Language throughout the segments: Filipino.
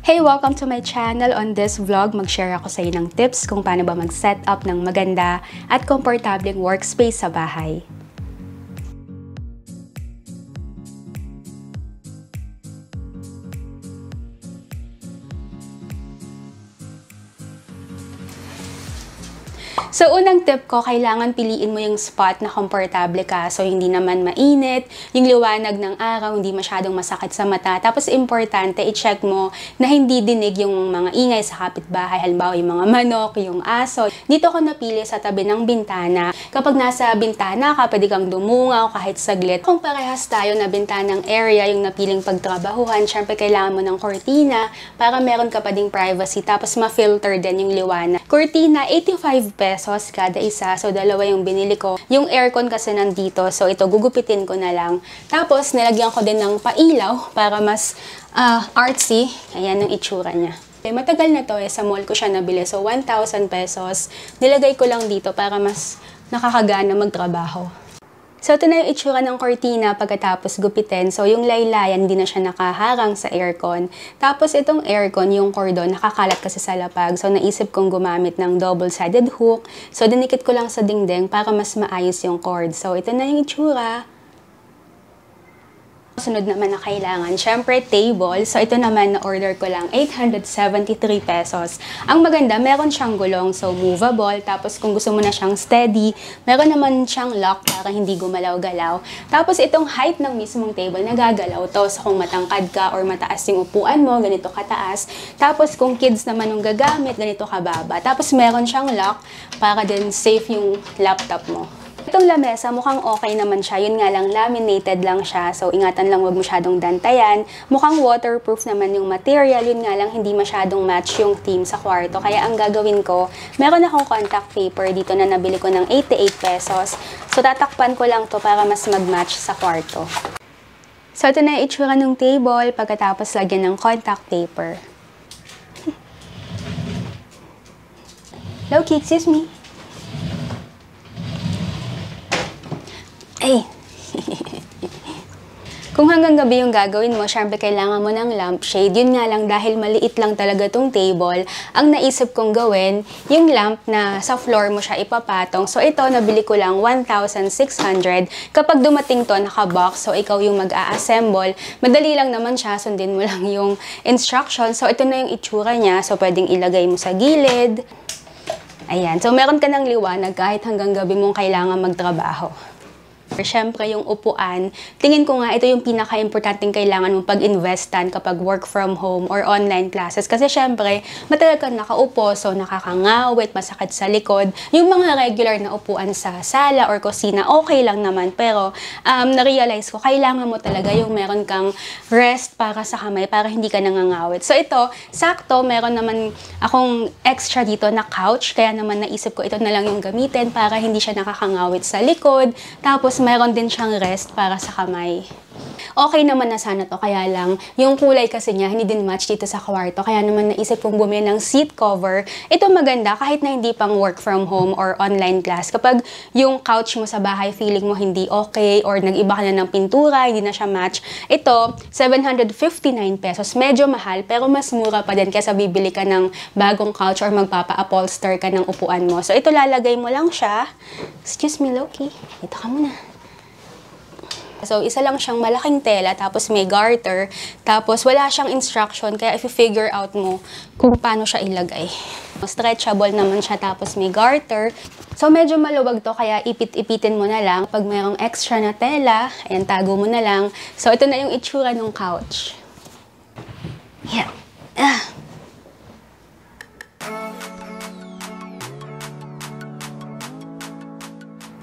Hey! Welcome to my channel. On this vlog, mag-share ako sa iyo ng tips kung paano ba mag-set up ng maganda at komportableng workspace sa bahay. So, unang tip ko, kailangan piliin mo yung spot na komportable ka. So, hindi naman mainit, yung liwanag ng araw, hindi masyadong masakit sa mata. Tapos, importante, i-check mo na hindi dinig yung mga ingay sa kapitbahay. Halimbawa, yung mga manok, yung aso. Dito ko napili sa tabi ng bintana. Kapag nasa bintana ka, pwede kang dumungaw kahit saglit. Kung parehas tayo na bintanang area, yung napiling pagtrabahuhan, syempre kailangan mo ng cortina para meron ka pa ding privacy. Tapos, ma-filter din yung liwanag. Cortina, 85 pesos kada isa. So, dalawa yung binili ko. Yung aircon kasi nandito. So, ito, gugupitin ko na lang. Tapos, nilagyan ko din ng pailaw para mas artsy. Ayan yung itsura niya. Matagal na to sa mall ko siya nabili. So, 1,000 pesos. Nilagay ko lang dito para mas nakakagana magtrabaho. So, ito na yung itsura ng cortina pagkatapos gupitin. So, yung laylayan, hindi na siya nakaharang sa aircon. Tapos, itong aircon, yung cordon, nakakalat kasi sa lapag. So, naisip kong gumamit ng double-sided hook. So, dinikit ko lang sa dingding para mas maayos yung cord. So, ito na yung itsura. Sunod naman na kailangan, syempre table. So, ito naman na-order ko lang, 873 pesos. Ang maganda, meron siyang gulong, so movable. Tapos, kung gusto mo na siyang steady, meron naman siyang lock para hindi gumalaw-galaw. Tapos, itong height ng mismong table, nagagalaw to. So, kung matangkad ka or mataas yung upuan mo, ganito kataas. Tapos, kung kids naman yung gagamit, ganito kababa. Tapos, meron siyang lock para din safe yung laptop mo. Itong lamesa, mukhang okay naman siya. Yun nga lang, laminated lang siya. So, ingatan lang huwag masyadong dantayan. Mukhang waterproof naman yung material. Yun nga lang, hindi masyadong match yung theme sa kwarto. Kaya ang gagawin ko, meron akong contact paper dito na nabili ko ng 88 pesos. So, tatakpan ko lang to para mas mag-match sa kwarto. So, ito na yung itsura ng table pagkatapos lagyan ng contact paper. Loki, excuse me. Ay! Kung hanggang gabi yung gagawin mo, syempre kailangan mo ng lampshade. Yun nga lang, dahil maliit lang talaga tong table, ang naisip kong gawin, yung lamp na sa floor mo siya ipapatong. So ito, nabili ko lang 1,600. Kapag dumating to, naka-box, so ikaw yung mag-a-assemble. Madali lang naman siya, sundin mo lang yung instructions. So ito na yung itsura niya. So pwedeng ilagay mo sa gilid. Ayan. So meron ka ng liwanag kahit hanggang gabi mong kailangan magtrabaho. Siyempre, yung upuan, tingin ko nga ito yung pinaka-importanting kailangan mong pag-investan kapag work from home or online classes. Kasi siyempre, matagal kang nakaupo, so nakakangawit, masakit sa likod. Yung mga regular na upuan sa sala or kusina, okay lang naman. Pero, na-realize ko, kailangan mo talaga yung meron kang rest para sa kamay, para hindi ka nangangawit. So ito, sakto, meron naman akong extra dito na couch. Kaya naman naisip ko, ito na lang yung gamitin para hindi siya nakakangawit sa likod. Tapos, meron din siyang rest para sa kamay. Okay naman na sana to, kaya lang, yung kulay kasi niya, hindi din match dito sa kwarto. Kaya naman naisip kong bumili ng seat cover. Ito maganda kahit na hindi pang work from home or online class. Kapag yung couch mo sa bahay, feeling mo hindi okay or nag-iba ka na ng pintura, hindi na siya match. Ito, 759 pesos. Medyo mahal, pero mas mura pa din kaysa bibili ka ng bagong couch or magpapa-upholster ka ng upuan mo. So, ito lalagay mo lang siya. Excuse me, Loki. Ito ka muna. So, isa lang siyang malaking tela, tapos may garter, tapos wala siyang instruction, kaya i-figure out mo kung paano siya ilagay. Stretchable naman siya, tapos may garter. So, medyo maluwag to, kaya ipit-ipitin mo na lang. Pag mayroong extra na tela, ayan, tago mo na lang. So, ito na yung itsura ng couch. Yeah.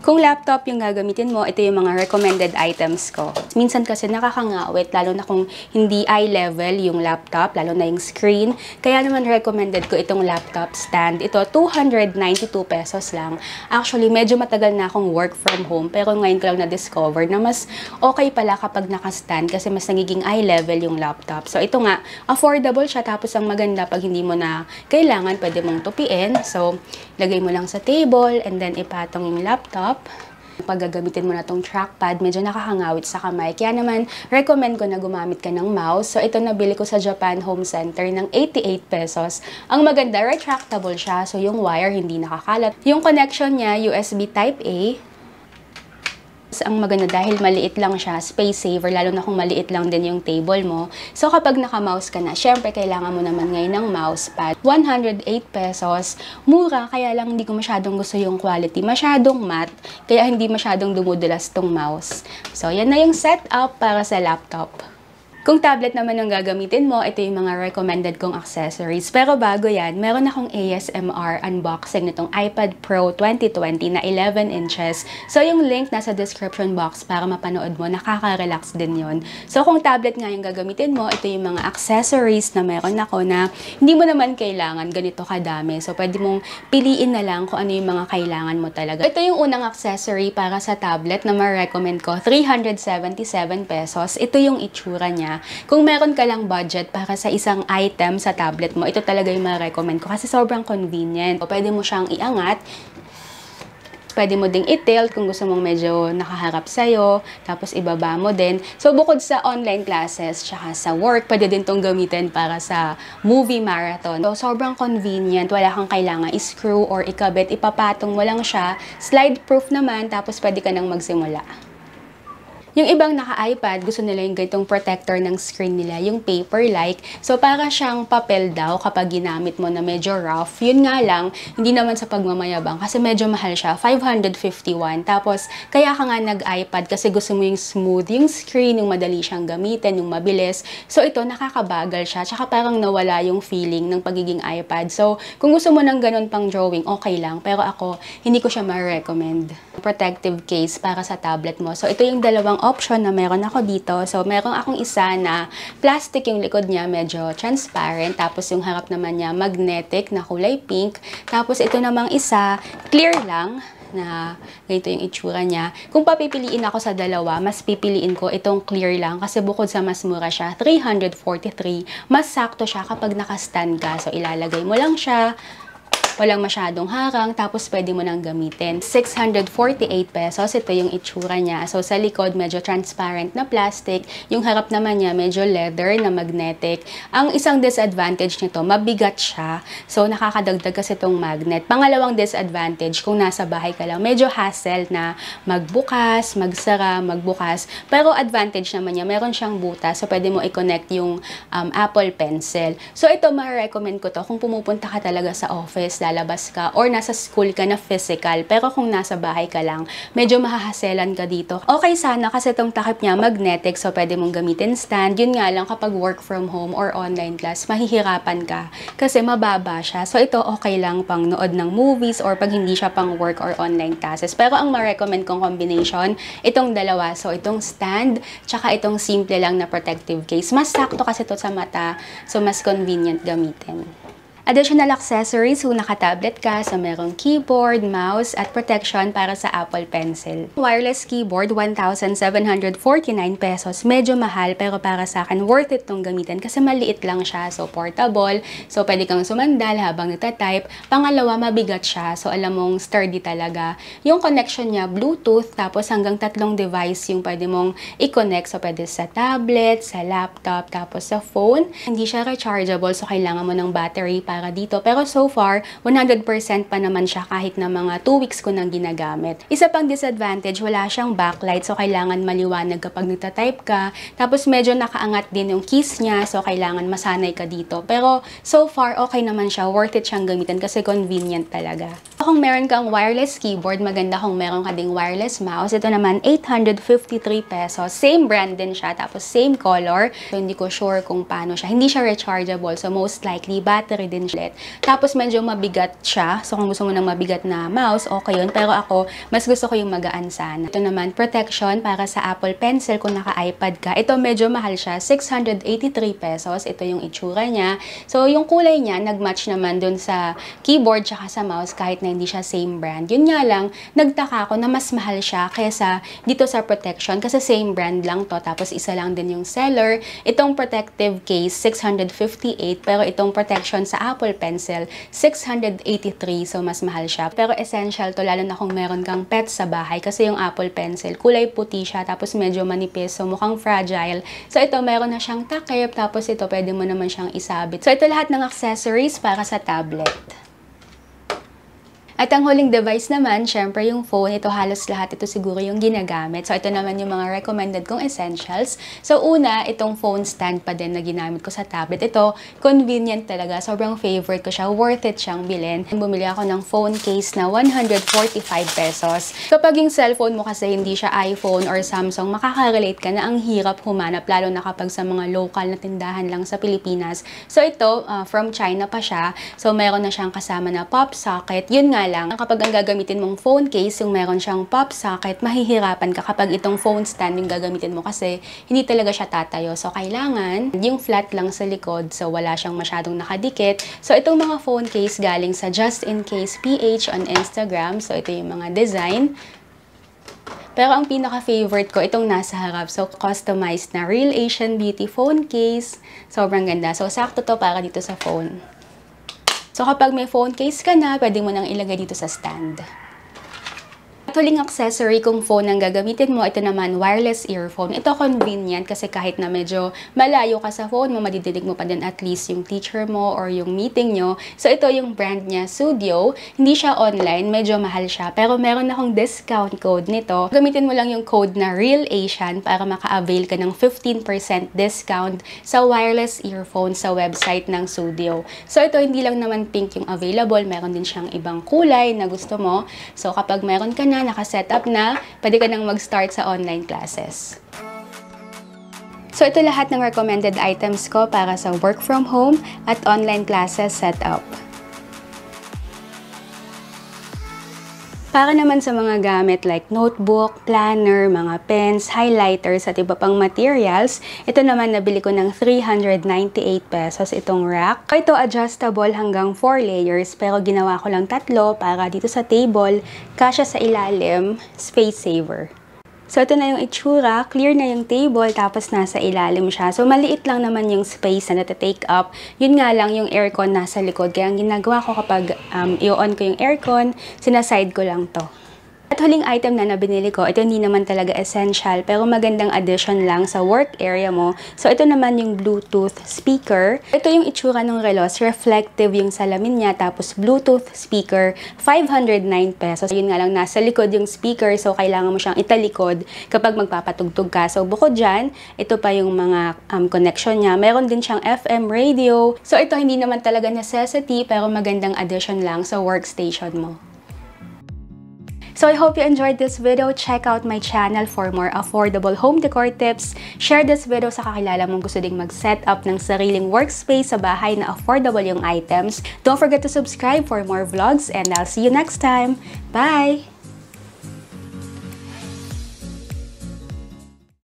Kung laptop yung gagamitin mo, ito yung mga recommended items ko. Minsan kasi nakakangawit, lalo na kung hindi eye level yung laptop, lalo na yung screen. Kaya naman recommended ko itong laptop stand. Ito, 292 pesos lang. Actually, medyo matagal na akong work from home, pero ngayon ko lang na-discover na mas okay pala kapag naka-stand kasi mas nagiging eye level yung laptop. So, ito nga, affordable siya, tapos ang maganda pag hindi mo na kailangan, pwede mong tupiin. So, lagay mo lang sa table and then ipatong yung laptop. Pag gagamitin mo na tong trackpad, medyo nakakangawit sa kamay. Kaya naman, recommend ko na gumamit ka ng mouse. So, ito nabili ko sa Japan Home Center ng 88 pesos. Ang maganda, retractable siya. So, yung wire hindi nakakalat. Yung connection niya, USB Type-A. Ang maganda dahil maliit lang siya, space saver, lalo na kung maliit lang din yung table mo. So kapag naka-mouse ka na, syempre kailangan mo naman ngayon ng mousepad. 108 pesos, mura, kaya lang hindi ko masyadong gusto yung quality. Masyadong matte, kaya hindi masyadong dumudulas tong mouse. So yan na yung setup para sa laptop. Kung tablet naman ang gagamitin mo, ito yung mga recommended kong accessories. Pero bago yan, meron akong ASMR unboxing nitong iPad Pro 2020 na 11 inches. So yung link nasa description box para mapanood mo, nakaka-relax din yon. So kung tablet nga yung gagamitin mo, ito yung mga accessories na meron ako na hindi mo naman kailangan ganito kadami. So pwede mong piliin na lang kung ano yung mga kailangan mo talaga. Ito yung unang accessory para sa tablet na ma-recommend ko, 377 pesos. Ito yung itsura niya. Kung meron ka lang budget para sa isang item sa tablet mo, ito talaga yung ma-recommend ko kasi sobrang convenient. O, pwede mo siyang iangat, pwede mo ding i-tilt kung gusto mong medyo nakaharap sa'yo, tapos ibaba mo din. So, bukod sa online classes, tsaka sa work, pwede din tong gamitin para sa movie marathon. So, sobrang convenient. Wala kang kailangan i-screw or ikabit. Ipapatong mo lang siya. Slide-proof naman, tapos pwede ka nang magsimula. Yung ibang naka-iPad, gusto nila yung ganitong protector ng screen nila, yung paper-like. So, para siyang papel daw kapag ginamit mo na medyo rough. Yun nga lang, hindi naman sa pagmamayabang kasi medyo mahal siya, 551. Tapos, kaya ka nga nag-iPad kasi gusto mo yung smooth, yung screen, yung madali siyang gamitin, yung mabilis. So, ito, nakakabagal siya. Tsaka parang nawala yung feeling ng pagiging iPad. So, kung gusto mo ng ganun pang drawing, okay lang. Pero ako, hindi ko siya ma-recommend. Protective case para sa tablet mo. So, ito yung dalawang option na meron ako dito. So, meron akong isa na plastic yung likod niya, medyo transparent. Tapos, yung harap naman niya, magnetic na kulay pink. Tapos, ito namang isa, clear lang na ganito yung itsura niya. Kung papipiliin ako sa dalawa, mas pipiliin ko itong clear lang kasi bukod sa mas mura siya, 343, mas sakto siya kapag naka-stand ka. So, ilalagay mo lang siya, walang masyadong harang, tapos pwede mo nang gamitin. 648 pesos, ito yung itsura niya. So, sa likod, medyo transparent na plastic. Yung harap naman niya, medyo leather na magnetic. Ang isang disadvantage nito, mabigat siya. So, nakakadagdag kasi itong magnet. Pangalawang disadvantage, kung nasa bahay ka lang, medyo hassle na magbukas, magsara, magbukas. Pero advantage naman niya, meron siyang butas. So, pwede mo i-connect yung Apple Pencil. So, ito, ma-recommend ko to kung pumupunta ka talaga sa office, lalabas ka, or nasa school ka na physical. Pero kung nasa bahay ka lang, medyo mahahaselan ka dito. Okay sana kasi itong takip niya magnetic, so pwede mong gamitin stand. Yun nga lang kapag work from home or online class, mahihirapan ka kasi mababa siya. So ito okay lang pang nood ng movies or pag hindi siya pang work or online classes. Pero ang ma-recommend kong combination, itong dalawa. So itong stand, tsaka itong simple lang na protective case. Mas sakto kasi ito sa mata, so mas convenient gamitin. Additional accessories kung naka-tablet ka, so merong keyboard, mouse, at protection para sa Apple Pencil. Wireless keyboard, 1,749 pesos. Medyo mahal, pero para sa akin, worth it tong gamitin kasi maliit lang siya. So, portable. So, pwede kang sumandal habang nagtatype. Pangalawa, mabigat siya. So, alam mong sturdy talaga. Yung connection niya, Bluetooth, tapos hanggang 3 device yung pwede mong i-connect. So, pwede sa tablet, sa laptop, tapos sa phone. Hindi siya rechargeable, so kailangan mo ng battery para dito. Pero so far, 100% pa naman siya kahit na mga 2 weeks ko nang ginagamit. Isa pang disadvantage, wala siyang backlight. So, kailangan maliwanag kapag nagtatype ka. Tapos, medyo nakaangat din yung keys niya. So, kailangan masanay ka dito. Pero, so far, okay naman siya. Worth it siyang gamitin kasi convenient talaga. Kung meron kang wireless keyboard, maganda kung meron ka ding wireless mouse. Ito naman, 853 pesos. Same brand din siya. Tapos, same color. So, hindi ko sure kung paano siya. Hindi siya rechargeable. So, most likely, battery din siya. Tapos, medyo mabigat siya. So, kung gusto mo ng mabigat na mouse, okay yun. Pero ako, mas gusto ko yung magaan sana. Ito naman, protection para sa Apple Pencil kung naka-iPad ka. Ito, medyo mahal siya. 683 pesos. Ito yung itsura niya. So, yung kulay niya, nag-match naman dun sa keyboard tsaka sa mouse kahit na hindi siya same brand. Yun nga lang, nagtaka ako na mas mahal siya kaysa dito sa protection kasi same brand lang to. Tapos, isa lang din yung seller. Itong protective case, 658. Pero itong protection sa Apple Pencil, 683, so mas mahal siya. Pero essential to, lalo na kung meron kang pets sa bahay kasi yung Apple Pencil, kulay puti siya, tapos medyo manipis, so mukhang fragile. So ito, meron na siyang takip, tapos ito, pwede mo naman siyang isabit. So ito lahat ng accessories para sa tablet. At ang huling device naman, syempre yung phone. Ito halos lahat ito siguro yung ginagamit. So ito naman yung mga recommended kong essentials. So una, itong phone stand pa din na ginamit ko sa tablet. Ito, convenient talaga. Sobrang favorite ko siya. Worth it siyang bilhin. Bumili ako ng phone case na 145 pesos. Kapag yung cellphone mo kasi hindi siya iPhone or Samsung, makaka-relate ka na ang hirap humanap, lalo na kapag sa mga local na tindahan lang sa Pilipinas. So ito, from China pa siya. So meron na siyang kasama na pop socket. Yun nga lang, kapag ang gagamitin mong phone case, yung meron siyang pop socket, mahihirapan ka kapag itong phone stand yung gagamitin mo kasi hindi talaga siya tatayo. So, kailangan yung flat lang sa likod, so wala siyang masyadong nakadikit. So, itong mga phone case galing sa Just In Case PH on Instagram. So, ito yung mga design. Pero ang pinaka-favorite ko, itong nasa harap. So, customized na Real Asian Beauty phone case. Sobrang ganda. So, sakto to para dito sa phone. So, kapag may phone case ka na, pwede mo nang ilagay dito sa stand. At huling accessory kung phone ang gagamitin mo, ito naman, wireless earphone. Ito convenient kasi kahit na medyo malayo ka sa phone mo, madidinig mo pa din at least yung teacher mo or yung meeting nyo. So, ito yung brand niya, Sudio. Hindi siya online, medyo mahal siya. Pero meron akong discount code nito. Gamitin mo lang yung code na Real Asian para maka-avail ka ng 15% discount sa wireless earphone sa website ng Sudio. So, ito hindi lang naman pink yung available. Meron din siyang ibang kulay na gusto mo. So, kapag meron ka na, naka-setup na, pwede ka nang mag-start sa online classes. So, ito lahat ng recommended items ko para sa work from home at online classes setup. Para naman sa mga gamit like notebook, planner, mga pens, highlighters at iba pang materials, ito naman nabili ko ng 398 pesos itong rack. Ito adjustable hanggang 4 layers pero ginawa ko lang 3 para dito sa table, kasya sa ilalim, space saver. So, ito na yung itsura. Clear na yung table, tapos nasa ilalim siya. So, maliit lang naman yung space na nata-take up. Yun nga lang yung aircon nasa likod. Kaya ang ginagawa ko kapag i-on ko yung aircon, sinaside ko lang to. At huling item na binili ko, ito hindi naman talaga essential, pero magandang addition lang sa work area mo. So, ito naman yung Bluetooth speaker. Ito yung itsura ng relos, reflective yung salamin niya, tapos Bluetooth speaker, 509 pesos. Yun nga lang, nasa likod yung speaker, so kailangan mo siyang italikod kapag magpapatugtog ka. So, bukod dyan, ito pa yung mga connection niya. Meron din siyang FM radio. So, ito hindi naman talaga necessity, pero magandang addition lang sa workstation mo. So I hope you enjoyed this video. Check out my channel for more affordable home decor tips. Share this video sa kakilala mong gusto ding mag-set up ng sariling workspace sa bahay na affordable yung items. Don't forget to subscribe for more vlogs and I'll see you next time. Bye!